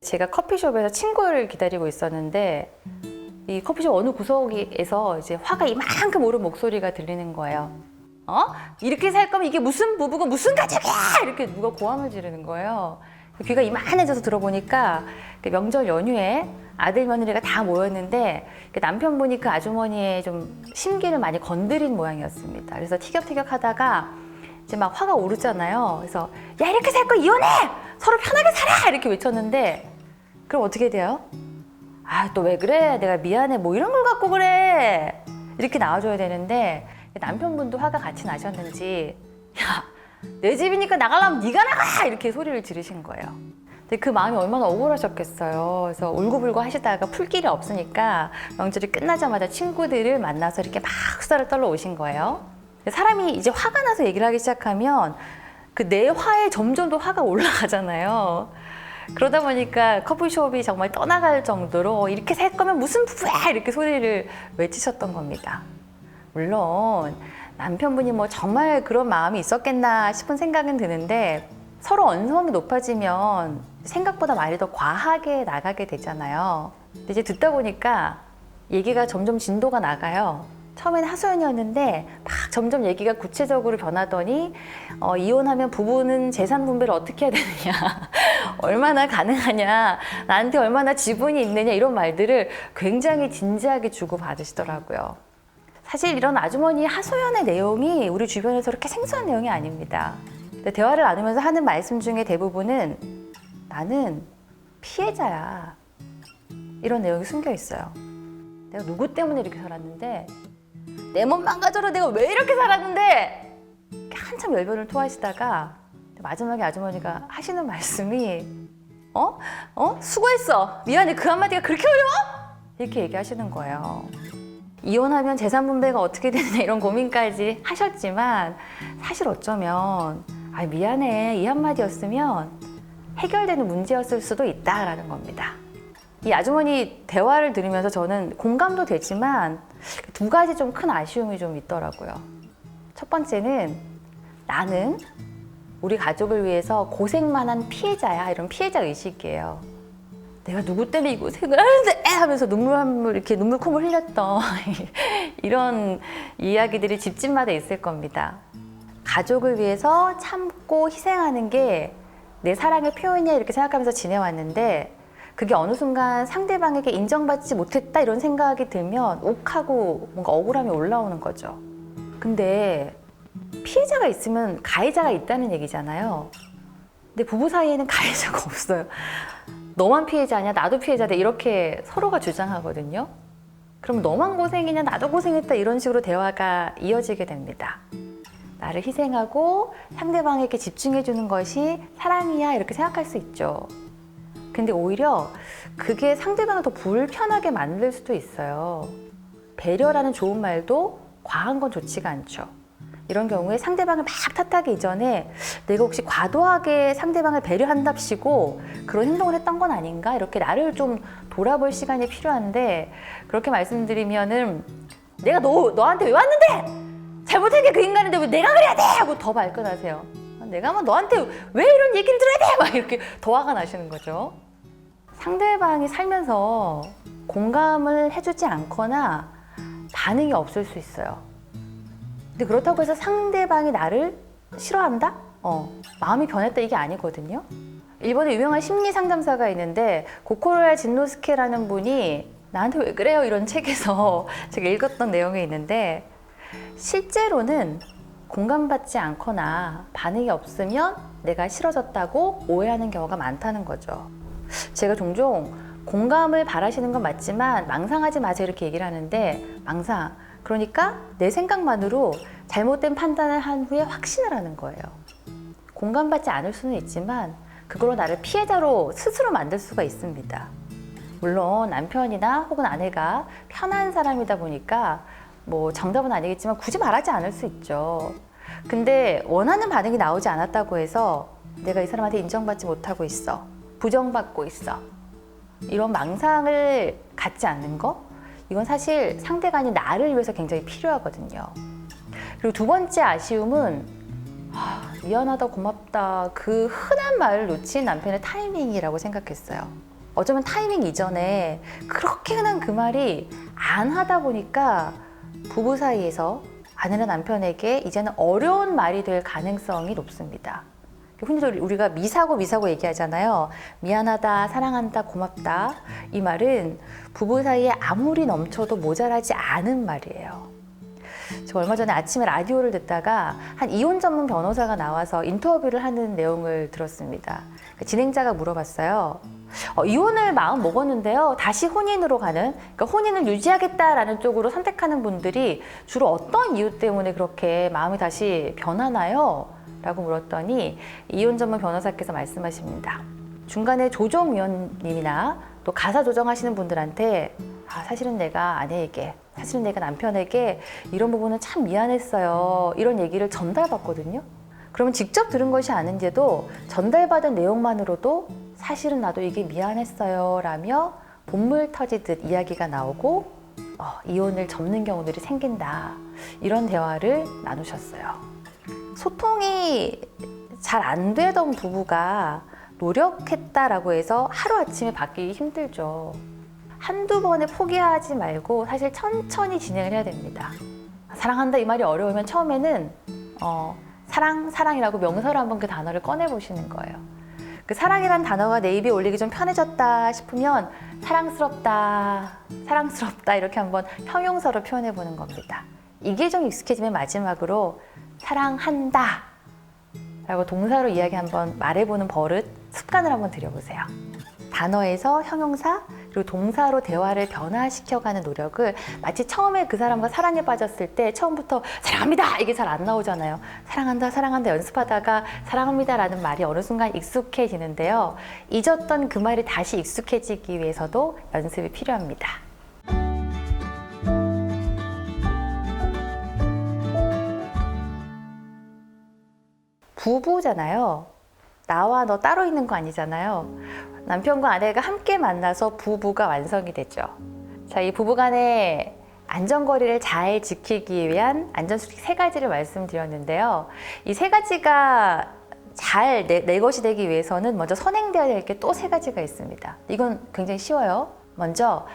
제가 커피숍에서 친구를 기다리고 있었는데 이 커피숍 어느 구석에서 이제 화가 이만큼 오른 목소리가 들리는 거예요. 이렇게 살 거면 이게 무슨 부부고 무슨 가족이야! 이렇게 누가 고함을 지르는 거예요. 귀가 이만해져서 들어보니까 명절 연휴에 아들 며느리가 다 모였는데 남편분이 그 아주머니의 좀 심기를 많이 건드린 모양이었습니다. 그래서 티격태격 하다가 이제 막 화가 오르잖아요. 그래서 야, 이렇게 살 거 이혼해! 서로 편하게 살아! 이렇게 외쳤는데 그럼 어떻게 돼요? 아, 또 왜 그래? 내가 미안해. 뭐 이런 걸 갖고 그래? 이렇게 나와줘야 되는데 남편분도 화가 같이 나셨는지 야, 내 집이니까 나가려면 네가 나가! 이렇게 소리를 지르신 거예요. 근데 그 마음이 얼마나 억울하셨겠어요. 그래서 울고불고 하시다가 풀 길이 없으니까 명절이 끝나자마자 친구들을 만나서 이렇게 막 수다를 떨러 오신 거예요. 사람이 이제 화가 나서 얘기를 하기 시작하면 그 내 화에 점점 더 화가 올라가잖아요. 그러다 보니까 커피숍이 정말 떠나갈 정도로 이렇게 살 거면 무슨 부부야! 이렇게 소리를 외치셨던 겁니다. 물론 남편분이 뭐 정말 그런 마음이 있었겠나 싶은 생각은 드는데 서로 언성이 높아지면 생각보다 말이 더 과하게 나가게 되잖아요. 근데 이제 듣다 보니까 얘기가 점점 진도가 나가요. 처음에는 하소연이었는데 막 점점 얘기가 구체적으로 변하더니 이혼하면 부부는 재산 분배를 어떻게 해야 되느냐, 얼마나 가능하냐, 나한테 얼마나 지분이 있느냐 이런 말들을 굉장히 진지하게 주고받으시더라고요. 사실 이런 아주머니 하소연의 내용이 우리 주변에서 그렇게 생소한 내용이 아닙니다. 대화를 나누면서 하는 말씀 중에 대부분은 나는 피해자야, 이런 내용이 숨겨 있어요. 내가 누구 때문에 이렇게 살았는데, 내 몸 망가져라 내가 왜 이렇게 살았는데, 한참 열변을 토하시다가 마지막에 아주머니가 하시는 말씀이 수고했어, 미안해, 그 한마디가 그렇게 어려워? 이렇게 얘기하시는 거예요. 이혼하면 재산 분배가 어떻게 되느냐 이런 고민까지 하셨지만 사실 어쩌면 미안해, 이 한마디였으면 해결되는 문제였을 수도 있다라는 겁니다. 이 아주머니 대화를 들으면서 저는 공감도 되지만 두 가지 좀 큰 아쉬움이 좀 있더라고요. 첫 번째는 나는 우리 가족을 위해서 고생만 한 피해자야, 이런 피해자 의식이에요. 내가 누구 때문에 이 고생을 하는데 하면서 이렇게 눈물 콧물 흘렸던 이런 이야기들이 집집마다 있을 겁니다. 가족을 위해서 참고 희생하는 게 내 사랑의 표현이야 이렇게 생각하면서 지내왔는데 그게 어느 순간 상대방에게 인정받지 못했다 이런 생각이 들면 욱하고 뭔가 억울함이 올라오는 거죠. 근데 피해자가 있으면 가해자가 있다는 얘기잖아요. 근데 부부 사이에는 가해자가 없어요. 너만 피해자냐, 나도 피해자다 이렇게 서로가 주장하거든요. 그럼 너만 고생이냐, 나도 고생했다 이런 식으로 대화가 이어지게 됩니다. 나를 희생하고 상대방에게 집중해 주는 것이 사랑이야 이렇게 생각할 수 있죠. 근데 오히려 그게 상대방을 더 불편하게 만들 수도 있어요. 배려라는 좋은 말도 과한 건 좋지가 않죠. 이런 경우에 상대방을 막 탓하기 이전에 내가 혹시 과도하게 상대방을 배려한답시고 그런 행동을 했던 건 아닌가? 이렇게 나를 좀 돌아볼 시간이 필요한데 그렇게 말씀드리면은 내가 너한테 왜 왔는데? 잘못한 게 그 인간인데 왜 내가 그래야 돼? 하고 더 발끈하세요. 내가 뭐 너한테 왜 이런 얘기를 들어야 돼? 막 이렇게 더 화가 나시는 거죠. 상대방이 살면서 공감을 해주지 않거나 반응이 없을 수 있어요. 근데 그렇다고 해서 상대방이 나를 싫어한다? 마음이 변했다 이게 아니거든요. 일본에 유명한 심리 상담사가 있는데 고코로야 진노스케라는 분이 나한테 왜 그래요? 이런 책에서 제가 읽었던 내용이 있는데 실제로는 공감받지 않거나 반응이 없으면 내가 싫어졌다고 오해하는 경우가 많다는 거죠. 제가 종종 공감을 바라시는 건 맞지만 망상하지 마세요 이렇게 얘기를 하는데 망상, 그러니까 내 생각만으로 잘못된 판단을 한 후에 확신을 하는 거예요. 공감받지 않을 수는 있지만 그걸로 나를 피해자로 스스로 만들 수가 있습니다. 물론 남편이나 혹은 아내가 편한 사람이다 보니까 뭐 정답은 아니겠지만 굳이 말하지 않을 수 있죠. 근데 원하는 반응이 나오지 않았다고 해서 내가 이 사람한테 인정받지 못하고 있어, 부정받고 있어, 이런 망상을 갖지 않는 거, 이건 사실 상대가 아닌 나를 위해서 굉장히 필요하거든요. 그리고 두 번째 아쉬움은 미안하다, 고맙다 그 흔한 말을 놓친 남편의 타이밍이라고 생각했어요. 어쩌면 타이밍 이전에 그렇게 흔한 그 말이 안 하다 보니까 부부 사이에서 아내나 남편에게 이제는 어려운 말이 될 가능성이 높습니다. 흔히 우리가 미사고 얘기하잖아요. 미안하다, 사랑한다, 고맙다. 이 말은 부부 사이에 아무리 넘쳐도 모자라지 않은 말이에요. 저 얼마 전에 아침에 라디오를 듣다가 한 이혼 전문 변호사가 나와서 인터뷰를 하는 내용을 들었습니다. 진행자가 물어봤어요. 이혼을 마음 먹었는데요. 다시 혼인으로 가는, 그러니까 혼인을 유지하겠다라는 쪽으로 선택하는 분들이 주로 어떤 이유 때문에 그렇게 마음이 다시 변하나요? 라고 물었더니 이혼 전문 변호사께서 말씀하십니다. 중간에 조정위원님이나 또 가사 조정하시는 분들한테 사실은 내가 아내에게, 사실은 내가 남편에게 이런 부분은 참 미안했어요. 이런 얘기를 전달받거든요. 그러면 직접 들은 것이 아닌데도 전달받은 내용만으로도 사실은 나도 이게 미안했어요 라며 본물 터지듯 이야기가 나오고 이혼을 접는 경우들이 생긴다. 이런 대화를 나누셨어요. 소통이 잘 안 되던 부부가 노력했다라고 해서 하루아침에 바뀌기 힘들죠. 한두 번에 포기하지 말고 사실 천천히 진행을 해야 됩니다. 사랑한다 이 말이 어려우면 처음에는 사랑이라고 명사로 한번 그 단어를 꺼내보시는 거예요. 그 사랑이란 단어가 내 입에 올리기 좀 편해졌다 싶으면 사랑스럽다 이렇게 한번 형용사로 표현해보는 겁니다. 이게 좀 익숙해지면 마지막으로 사랑한다 라고 동사로 이야기 한번 말해보는 버릇, 습관을 한번 들여보세요. 단어에서 형용사 그리고 동사로 대화를 변화시켜가는 노력을 마치 처음에 그 사람과 사랑에 빠졌을 때 처음부터 사랑합니다 이게 잘 안 나오잖아요. 사랑한다 연습하다가 사랑합니다 라는 말이 어느 순간 익숙해지는데요. 잊었던 그 말이 다시 익숙해지기 위해서도 연습이 필요합니다. 부부잖아요. 나와 너 따로 있는 거 아니잖아요. 남편과 아내가 함께 만나서 부부가 완성이 되죠. 자, 이 부부간의 안전거리를 잘 지키기 위한 안전수칙 3가지를 말씀드렸는데요. 이 3가지가 잘 내 것이 되기 위해서는 먼저 선행되어야 될 게 또 3가지가 있습니다. 이건 굉장히 쉬워요. 먼저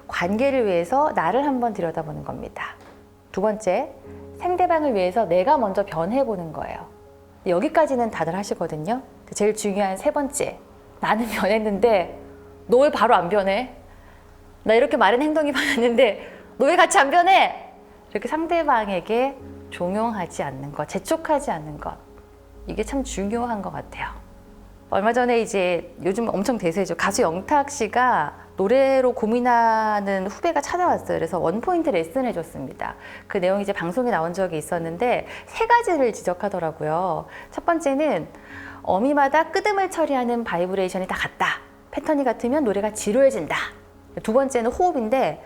관계를 위해서 나를 한번 들여다보는 겁니다. 2번째, 상대방을 위해서 내가 먼저 변해보는 거예요. 여기까지는 다들 하시거든요. 제일 중요한 3번째, 나는 변했는데 너 왜 바로 안 변해? 나 이렇게 마른 행동이 많았는데 너 왜 같이 안 변해? 이렇게 상대방에게 종용하지 않는 것, 재촉하지 않는 것, 이게 참 중요한 것 같아요. 얼마 전에 이제 요즘 엄청 대세죠. 가수 영탁 씨가 노래로 고민하는 후배가 찾아왔어요. 그래서 원포인트 레슨을 해줬습니다. 그 내용이 이제 방송에 나온 적이 있었는데 3가지를 지적하더라고요. 첫 번째는 어미마다 끄듬을 처리하는 바이브레이션이 다 같다. 패턴이 같으면 노래가 지루해진다. 2번째는 호흡인데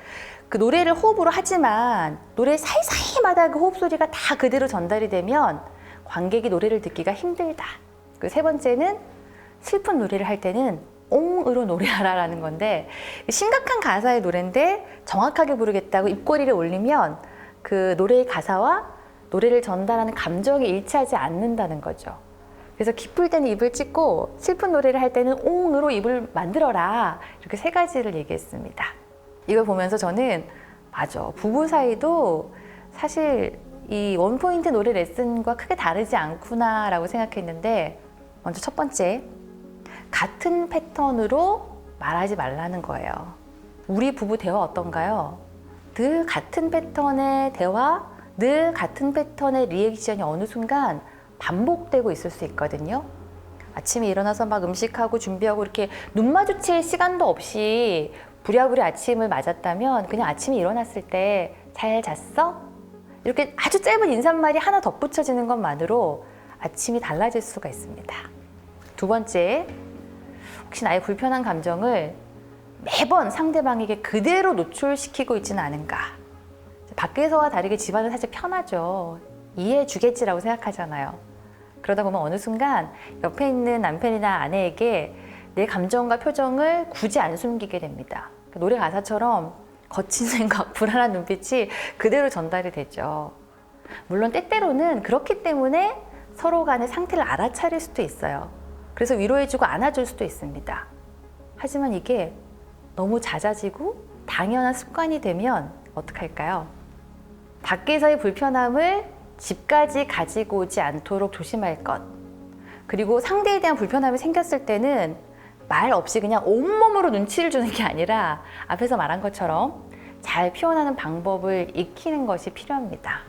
그 노래를 호흡으로 하지만 노래 사이사이마다 그 호흡 소리가 다 그대로 전달이 되면 관객이 노래를 듣기가 힘들다. 그 3번째는 슬픈 노래를 할 때는 옹으로 노래하라라는 건데 심각한 가사의 노래인데 정확하게 부르겠다고 입꼬리를 올리면 그 노래의 가사와 노래를 전달하는 감정이 일치하지 않는다는 거죠. 그래서 기쁠 때는 입을 찢고 슬픈 노래를 할 때는 옹으로 입을 만들어라. 이렇게 3가지를 얘기했습니다. 이걸 보면서 저는 맞아. 부부 사이도 사실 이 원포인트 노래 레슨과 크게 다르지 않구나라고 생각했는데 먼저 첫 번째, 같은 패턴으로 말하지 말라는 거예요. 우리 부부 대화 어떤가요? 늘 같은 패턴의 대화, 늘 같은 패턴의 리액션이 어느 순간 반복되고 있을 수 있거든요. 아침에 일어나서 막 음식하고 준비하고 이렇게 눈 마주칠 시간도 없이 부랴부랴 아침을 맞았다면 그냥 아침에 일어났을 때 잘 잤어? 이렇게 아주 짧은 인사말이 하나 덧붙여지는 것만으로 아침이 달라질 수가 있습니다. 2번째, 혹시 나의 불편한 감정을 매번 상대방에게 그대로 노출시키고 있지는 않은가. 밖에서와 다르게 집안은 사실 편하죠. 이해해 주겠지라고 생각하잖아요. 그러다 보면 어느 순간 옆에 있는 남편이나 아내에게 내 감정과 표정을 굳이 안 숨기게 됩니다. 노래 가사처럼 거친 생각, 불안한 눈빛이 그대로 전달이 되죠. 물론 때때로는 그렇기 때문에 서로 간의 상태를 알아차릴 수도 있어요. 그래서 위로해주고 안아줄 수도 있습니다. 하지만 이게 너무 잦아지고 당연한 습관이 되면 어떡할까요? 밖에서의 불편함을 집까지 가지고 오지 않도록 조심할 것. 그리고 상대에 대한 불편함이 생겼을 때는 말 없이 그냥 온몸으로 눈치를 주는 게 아니라 앞에서 말한 것처럼 잘 표현하는 방법을 익히는 것이 필요합니다.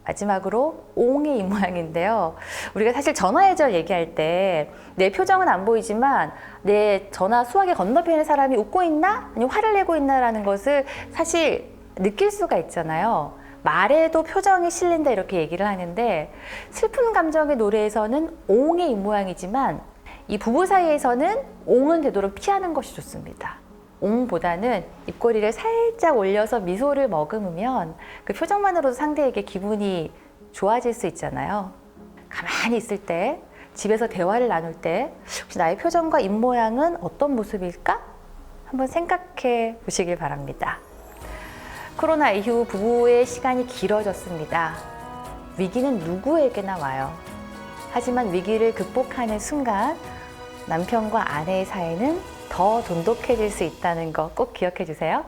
마지막으로 옹의 입모양인데요. 우리가 사실 전화예절 얘기할 때 내 표정은 안 보이지만 내 전화 수화기 건너편에 있는 사람이 웃고 있나? 아니면 화를 내고 있나라는 것을 사실 느낄 수가 있잖아요. 말에도 표정이 실린다 이렇게 얘기를 하는데 슬픈 감정의 노래에서는 옹의 입모양이지만 이 부부 사이에서는 옹은 되도록 피하는 것이 좋습니다. 옹보다는 입꼬리를 살짝 올려서 미소를 머금으면 그 표정만으로도 상대에게 기분이 좋아질 수 있잖아요. 가만히 있을 때, 집에서 대화를 나눌 때 혹시 나의 표정과 입모양은 어떤 모습일까? 한번 생각해 보시길 바랍니다. 코로나 이후 부부의 시간이 길어졌습니다. 위기는 누구에게나 와요. 하지만 위기를 극복하는 순간 남편과 아내의 사이는 더 돈독해질 수 있다는 거 꼭 기억해 주세요.